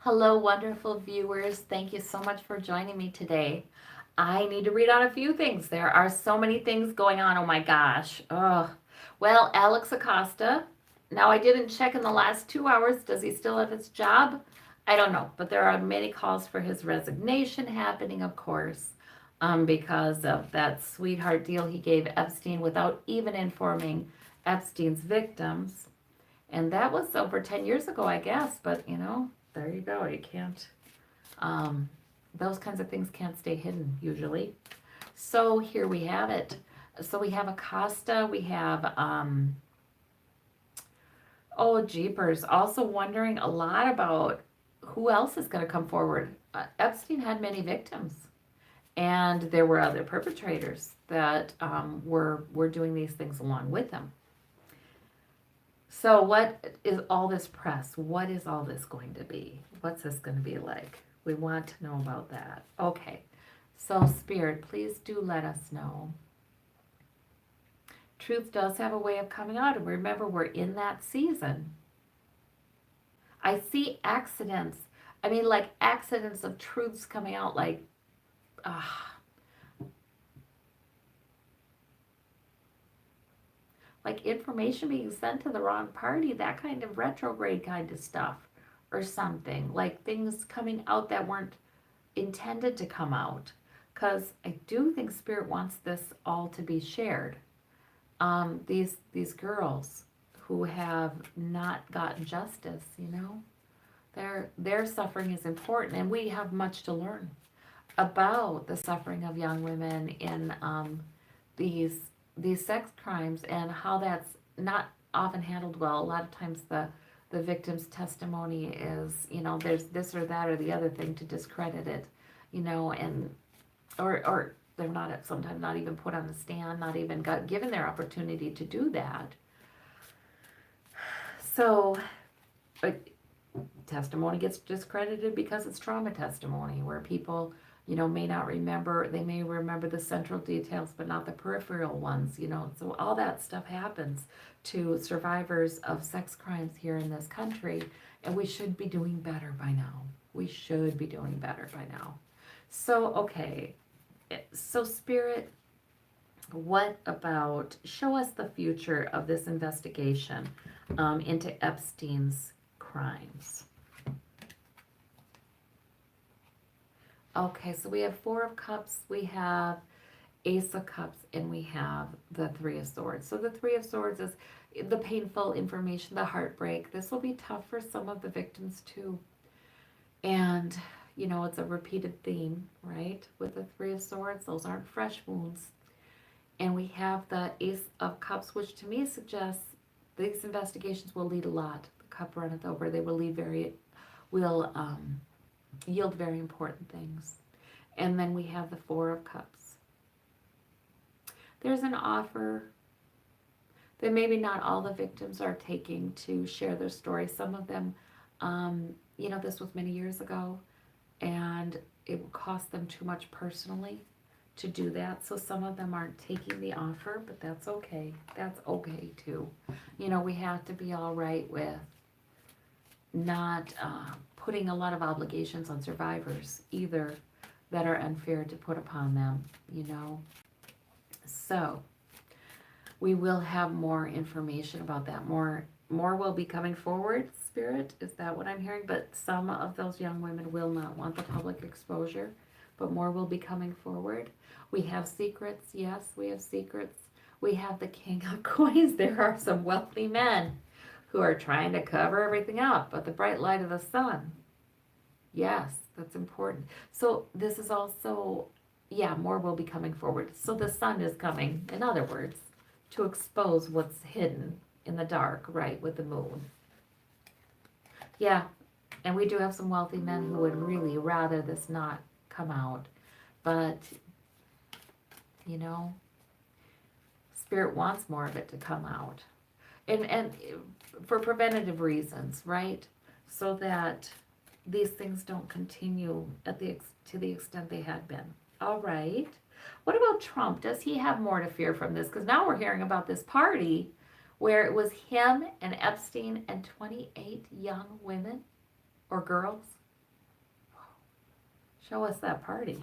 Hello, wonderful viewers. Thank you so much for joining me today. I need to read on a few things. There are so many things going on. Oh my gosh. Ugh. Well, Alex Acosta. Now, I didn't check in the last 2 hours. Does he still have his job? I don't know. But there are many calls for his resignation happening, of course, because of that sweetheart deal he gave Epstein without even informing Epstein's victims. And that was over 10 years ago, I guess. But, there you go. You can't, um, those kinds of things can't stay hidden usually. So here we have it. So we have Acosta. We have, oh, jeepers. Also wondering a lot about who else is going to come forward. Epstein had many victims, and there were other perpetrators that were doing these things along with him. So, what is all this press? What is all this going to be? What's this going to be like? We want to know about that. Okay. So, Spirit, please do let us know. Truth does have a way of coming out. And remember, we're in that season. I see accidents. I mean, like accidents of truths coming out, like information being sent to the wrong party, that kind of retrograde kind of stuff, or something. Like things coming out that weren't intended to come out. Because I do think Spirit wants this all to be shared. These girls who have not gotten justice, their suffering is important, and we have much to learn about the suffering of young women in these these sex crimes and how that's not often handled well. A lot of times the victim's testimony is, there's this or that or the other thing to discredit it, and or they're not sometimes not even put on the stand, not even got given their opportunity to do that. So, but testimony gets discredited because it's trauma testimony where people may not remember, they may remember the central details but not the peripheral ones, so all that stuff happens to survivors of sex crimes here in this country, and we should be doing better by now. We should be doing better by now. So, okay, so Spirit, what about, show us the future of this investigation into Epstein's crimes. Okay, so we have Four of Cups, we have Ace of Cups, and we have the Three of Swords. So the Three of Swords is the painful information, the heartbreak. This will be tough for some of the victims too. And, it's a repeated theme, right? With the Three of Swords, those aren't fresh wounds. And we have the Ace of Cups, which to me suggests these investigations will lead a lot. The cup runneth over. They will yield very important things. And then we have the Four of Cups. There's an offer that maybe not all the victims are taking to share their story. Some of them, this was many years ago, and it will cost them too much personally to do that. So some of them aren't taking the offer, but that's okay. That's okay too. We have to be all right with not putting a lot of obligations on survivors either that are unfair to put upon them, So we will have more information about that. More will be coming forward, Spirit. Is that what I'm hearing? But some of those young women will not want the public exposure, but more will be coming forward. We have secrets. Yes, we have secrets. We have the King of Coins. There are some wealthy men who are trying to cover everything up, but the bright light of the sun. Yes, that's important. So this is also, more will be coming forward. So the sun is coming, in other words, to expose what's hidden in the dark, right, with the moon. Yeah, and we do have some wealthy men who would really rather this not come out. But, Spirit wants more of it to come out. And for preventative reasons, right? So that these things don't continue to the extent they had been. All right. What about Trump? Does he have more to fear from this? Because now we're hearing about this party where it was him and Epstein and 28 young women or girls. Show us that party.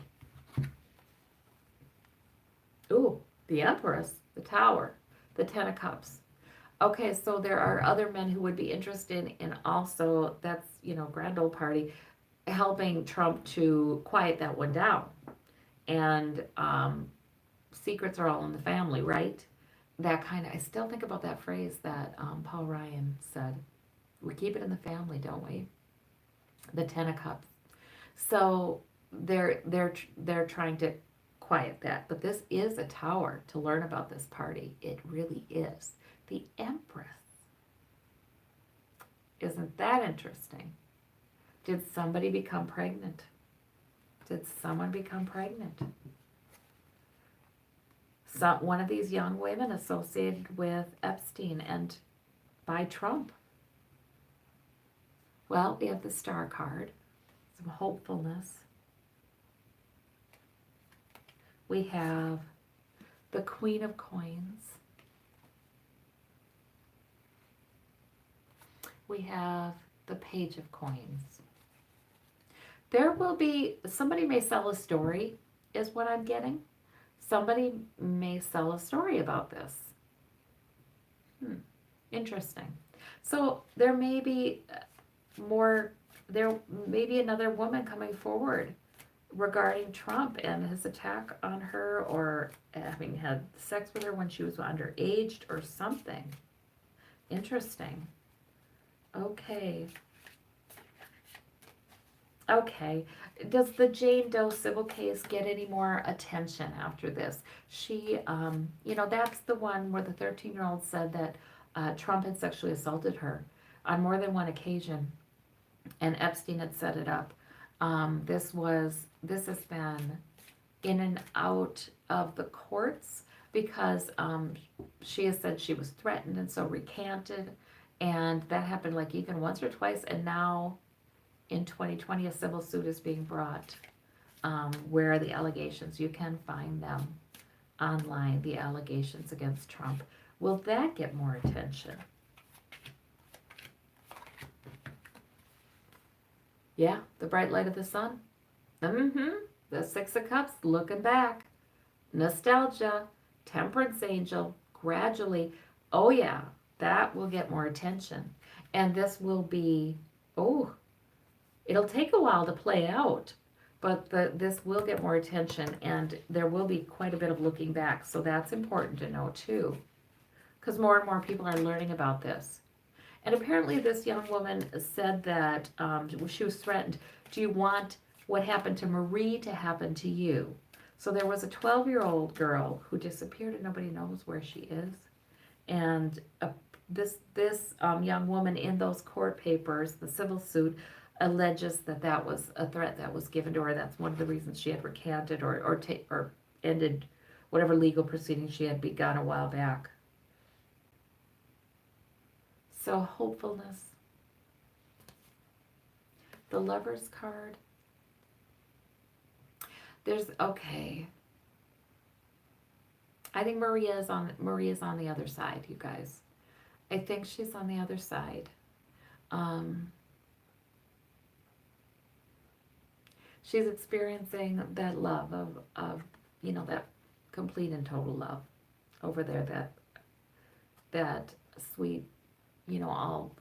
Ooh, the Empress, the Tower, the Ten of Cups. Okay, so there are other men who would be interested in also, that's, grand old party, helping Trump to quiet that one down. And secrets are all in the family, right? That kind of, I still think about that phrase that Paul Ryan said. We keep it in the family, don't we? The Ten of Cups. So they're trying to quiet that, but this is a tower to learn about this party. It really is. The Empress. Isn't that interesting? Did somebody become pregnant? Did someone become pregnant? One of these young women associated with Epstein and by Trump. Well, we have the Star card, some hopefulness. We have the Queen of Coins. We have the Page of Coins. There will be, somebody may sell a story, is what I'm getting. Somebody may sell a story about this. Interesting. So there may be another woman coming forward regarding Trump and his attack on her, or having had sex with her when she was underage or something. Interesting. Okay. Does the Jane Doe civil case get any more attention after this? She, that's the one where the 13-year-old said that Trump had sexually assaulted her on more than one occasion, and Epstein had set it up. This has been in and out of the courts because she has said she was threatened and so recanted, and that happened like even once or twice, and now in 2020 a civil suit is being brought where the allegations, you can find them online, the allegations against Trump. Will that get more attention? Yeah, the bright light of the sun. The Six of Cups, looking back. Nostalgia, Temperance Angel, gradually. Oh yeah, that will get more attention. And this will be, it'll take a while to play out, but this will get more attention, and there will be quite a bit of looking back. So that's important to know too, because more and more people are learning about this. And apparently this young woman said that she was threatened. Do you want what happened to Marie to happen to you? So there was a 12-year-old girl who disappeared and nobody knows where she is. And this young woman in those court papers, the civil suit, alleges that was a threat that was given to her. That's one of the reasons she had recanted or ended whatever legal proceedings she had begun a while back. So hopefulness. The Lover's card. Okay. I think Maria's on the other side, you guys. I think she's on the other side. She's experiencing that love of that complete and total love over there, that sweet, all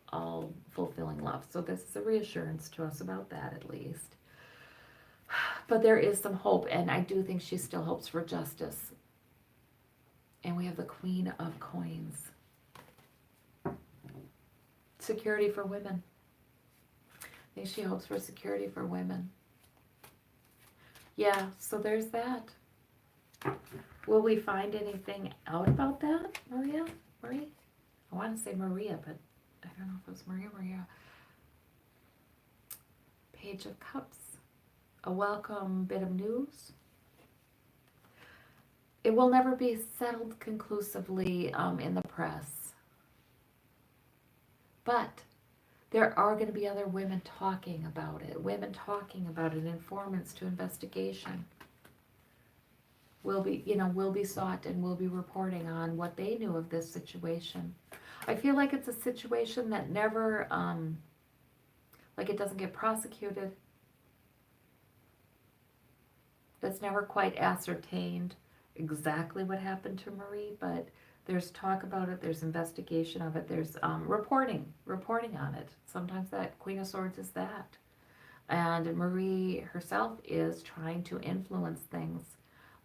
fulfilling love. So this is a reassurance to us about that, at least. But there is some hope, and I do think she still hopes for justice. And we have the Queen of Coins. Security for women. I think she hopes for security for women. Yeah, so there's that. Will we find anything out about that, Marie? I want to say Maria, but I don't know if it was Maria. Page of Cups. A welcome bit of news. It will never be settled conclusively in the press. But there are going to be other women talking about it. Informants to investigation will be sought and will be reporting on what they knew of this situation. I feel like it's a situation that never, like it doesn't get prosecuted. That's never quite ascertained exactly what happened to Marie, but there's talk about it, there's investigation of it, there's reporting on it. Sometimes that Queen of Swords is that. And Marie herself is trying to influence things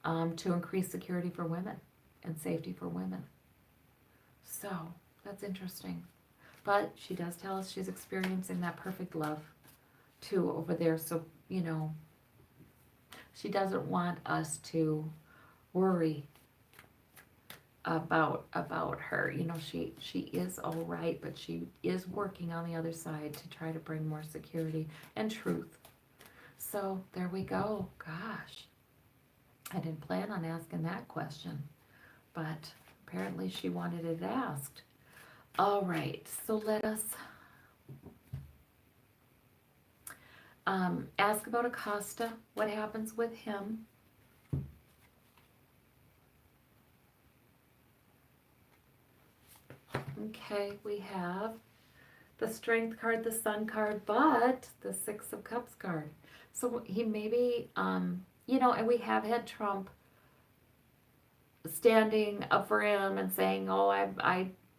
to increase security for women and safety for women. So that's interesting. But she does tell us she's experiencing that perfect love too over there. So, she doesn't want us to worry about her. She is all right, but she is working on the other side to try to bring more security and truth. So there we go. Gosh, I didn't plan on asking that question, but apparently she wanted it asked. All right, so let us ask about Acosta. What happens with him? Okay, we have the Strength card, the Sun card, but the Six of Cups card. So he maybe, and we have had Trump standing up for him and saying, "Oh,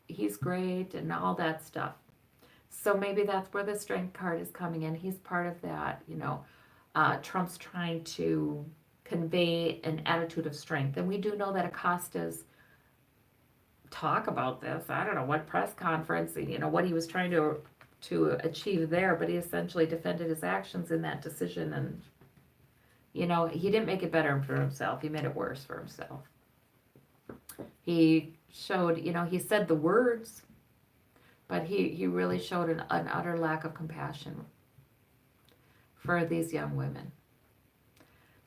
he's great," and all that stuff. So maybe that's where the Strength card is coming in. He's part of that. Trump's trying to convey an attitude of strength, and we do know that Acostas talk about this. I don't know what press conference, what he was trying to achieve there, but he essentially defended his actions in that decision, and he didn't make it better for himself. He made it worse for himself. He showed, he said the words, but he really showed an utter lack of compassion for these young women.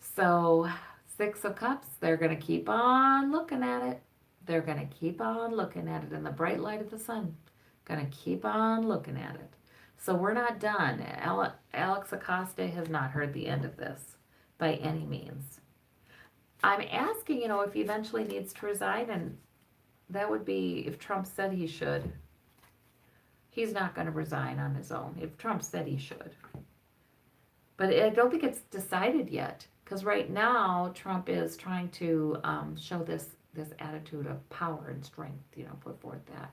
So, Six of Cups, they're going to keep on looking at it. They're going to keep on looking at it in the bright light of the sun. Going to keep on looking at it. So we're not done. Alex Acosta has not heard the end of this by any means. I'm asking, if he eventually needs to resign, and that would be if Trump said he should. He's not going to resign on his own if Trump said he should. But I don't think it's decided yet, because right now Trump is trying to show this attitude of power and strength, put forth that.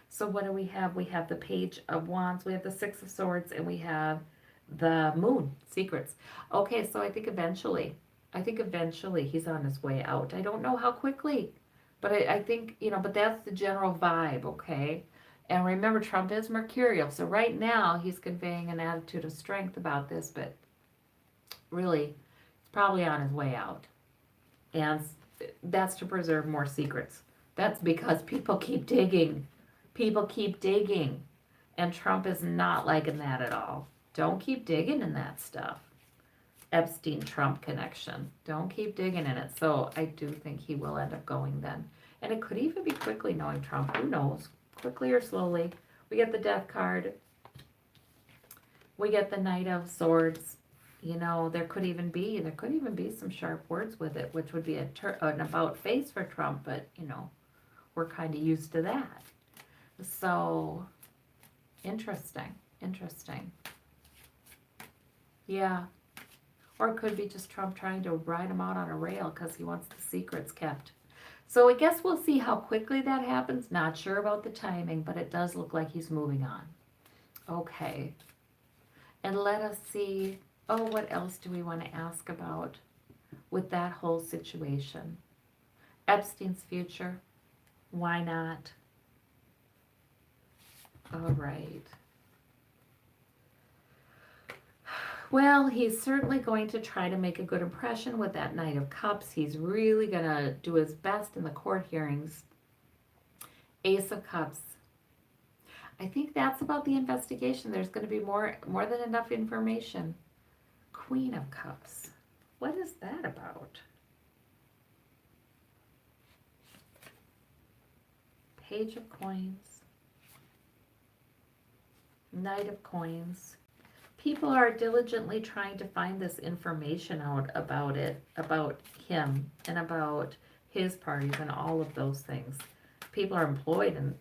So what do we have? We have the Page of Wands, we have the Six of Swords, and we have the Moon, Secrets. Okay, so I think eventually he's on his way out. I don't know how quickly, but I think, but that's the general vibe, okay? And remember, Trump is mercurial, so right now he's conveying an attitude of strength about this, but really, he's probably on his way out. And that's to preserve more secrets. That's because people keep digging. People keep digging. And Trump is not liking that at all. Don't keep digging in that stuff. Epstein-Trump connection. Don't keep digging in it. So I do think he will end up going then. And it could even be quickly, knowing Trump. Who knows? Quickly or slowly. We get the Death card. We get the Knight of Swords. There could even be some sharp words with it, which would be an about face for Trump, but, we're kind of used to that. So, interesting. Yeah. Or it could be just Trump trying to ride him out on a rail because he wants the secrets kept. So I guess we'll see how quickly that happens. Not sure about the timing, but it does look like he's moving on. Okay. And let us see, what else do we want to ask about with that whole situation? Epstein's future. Why not? All right. Well, he's certainly going to try to make a good impression with that Knight of Cups. He's really going to do his best in the court hearings. Ace of Cups. I think that's about the investigation. There's going to be more than enough information. Queen of Cups. What is that about? Page of Coins. Knight of Coins. People are diligently trying to find this information out about him and about his parties and all of those things. People are employed in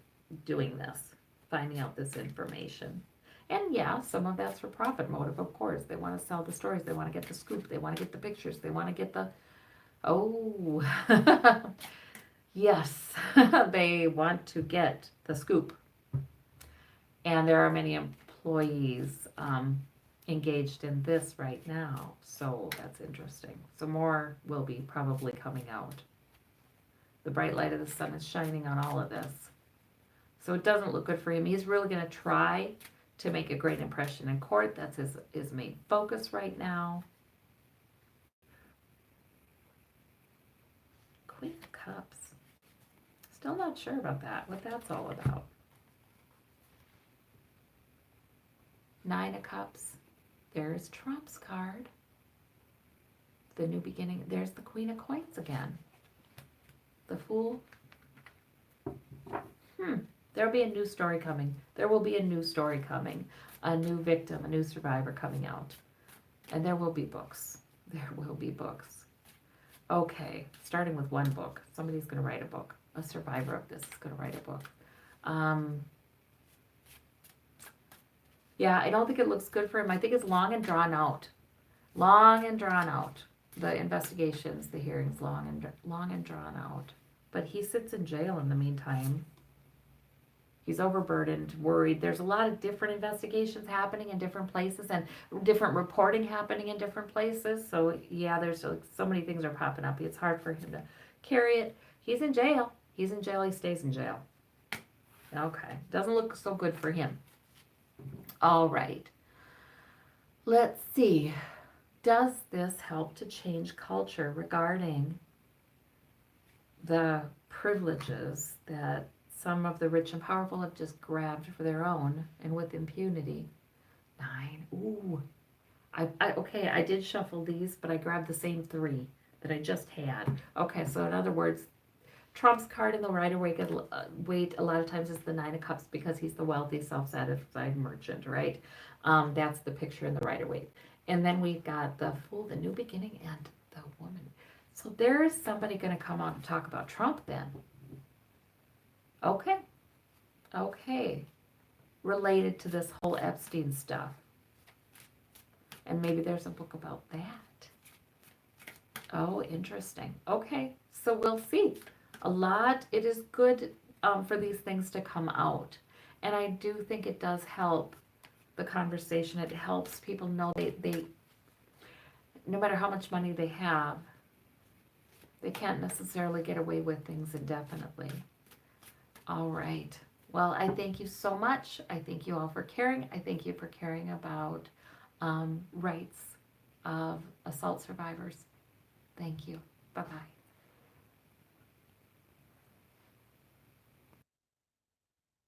doing this, finding out this information. And yeah, some of that's for profit motive, of course. They want to sell the stories, they want to get the scoop, they want to get the pictures, they want to get the, oh, yes, they want to get the scoop. And there are many employees engaged in this right now, so that's interesting. So more will be probably coming out. The bright light of the sun is shining on all of this. So it doesn't look good for him. He's really going to try to make a great impression in court. That's his main focus right now. Queen of Cups. Still not sure about that, what that's all about. Nine of Cups. There's Trump's card. The new beginning. There's the Queen of Coins again. The Fool. There'll be a new story coming. There will be a new story coming. A new victim, a new survivor coming out. And there will be books. There will be books. Okay, starting with one book. Somebody's going to write a book. A survivor of this is going to write a book. Yeah, I don't think it looks good for him. I think it's long and drawn out. Long and drawn out. The investigations, the hearings, long and drawn out. But he sits in jail in the meantime. He's overburdened, worried. There's a lot of different investigations happening in different places and different reporting happening in different places. So yeah, there's so many things are popping up. It's hard for him to carry it. He's in jail. He's in jail. He stays in jail. Okay. Doesn't look so good for him. All right. Let's see. Does this help to change culture regarding the privileges that some of the rich and powerful have just grabbed for their own and with impunity? 9. Ooh. Okay, I did shuffle these, but I grabbed the same 3 that I just had. Okay, so in other words, Trump's card in the Rider-Waite a lot of times is the 9 of Cups because he's the wealthy, self-satisfied merchant, right? That's the picture in the Rider-Waite. And then we've got the Fool, the new beginning, and the Woman. So there is somebody going to come out and talk about Trump then. Okay. Okay. Related to this whole Epstein stuff. And maybe there's a book about that. Oh, interesting. Okay. So we'll see. It is good for these things to come out. And I do think it does help the conversation. It helps people know they no matter how much money they have, they can't necessarily get away with things indefinitely. All right. Well, I thank you so much. I thank you all for caring. I thank you for caring about rights of assault survivors. Thank you. Bye-bye.